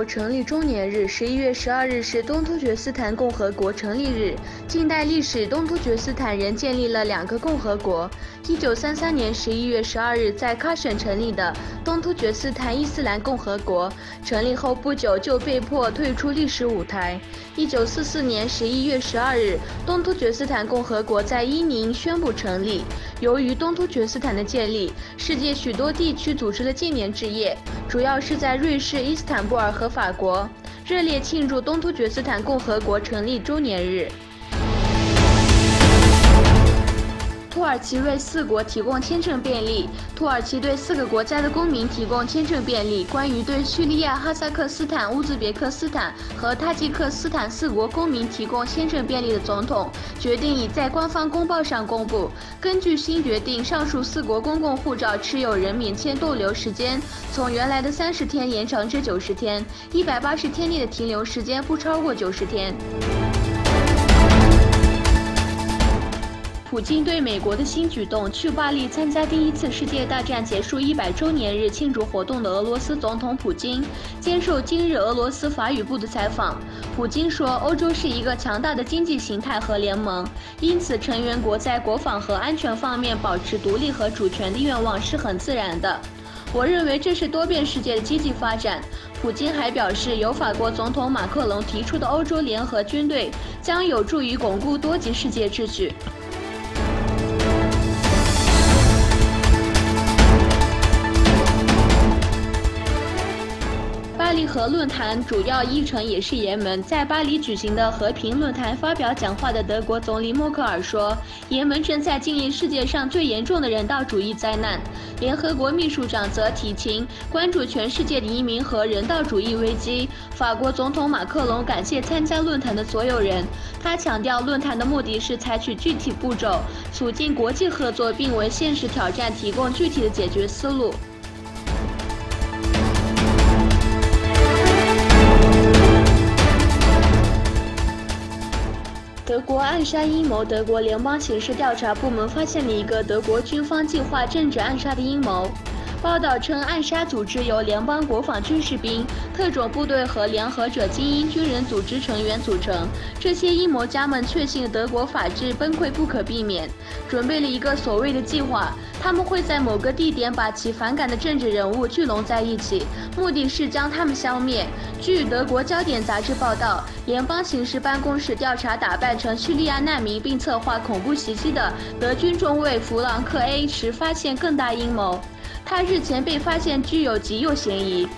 成立周年日，11月12日是东突厥斯坦共和国成立日。近代历史，东突厥斯坦人建立了2个共和国。1933年11月12日，在喀什成立的东突厥斯坦伊斯兰共和国，成立后不久就被迫退出历史舞台。1944年11月12日，东突厥斯坦共和国在伊宁宣布成立。由于东突厥斯坦的建立，世界许多地区组织了纪念之夜，主要是在瑞士、伊斯坦布尔和法国，热烈庆祝东突厥斯坦共和国成立周年日。土耳其为4国提供签证便利。土耳其对4个国家的公民提供签证便利。关于对叙利亚、哈萨克斯坦、乌兹别克斯坦和塔吉克斯坦4国公民提供签证便利的总统决定已在官方公报上公布。根据新决定，上述4国公共护照持有人免签逗留时间从原来的30天延长至90天，180天内的停留时间不超过90天。普京对美国的新举动，去巴黎参加第1次世界大战结束100周年日庆祝活动的俄罗斯总统普京接受今日俄罗斯法语部的采访。普京说，欧洲是一个强大的经济形态和联盟，因此成员国在国防和安全方面保持独立和主权的愿望是很自然的。我认为这是多边世界的积极发展。普京还表示，由法国总统马克龙提出的欧洲联合军队将有助于巩固多极世界秩序。巴黎和论坛主要议程也是也门。在巴黎举行的和平论坛发表讲话的德国总理默克尔说，也门正在经历世界上最严重的人道主义灾难。联合国秘书长则提请关注全世界的移民和人道主义危机。法国总统马克龙感谢参加论坛的所有人，他强调论坛的目的是采取具体步骤，促进国际合作，并为现实挑战提供具体的解决思路。德国暗杀阴谋。德国联邦刑事调查部门发现了一个德国军方计划政治暗杀的阴谋。报道称，暗杀组织由联邦国防军士兵、特种部队和联合者精英军人组织成员组成。这些阴谋家们确信德国法治崩溃不可避免，准备了一个所谓的计划。他们会在某个地点把其反感的政治人物聚拢在一起，目的是将他们消灭。据德国焦点杂志报道，联邦刑事办公室调查打扮成叙利亚难民并策划恐怖袭击的德军中尉弗朗克 A 时发现更大阴谋。他日前被发现具有极右嫌疑。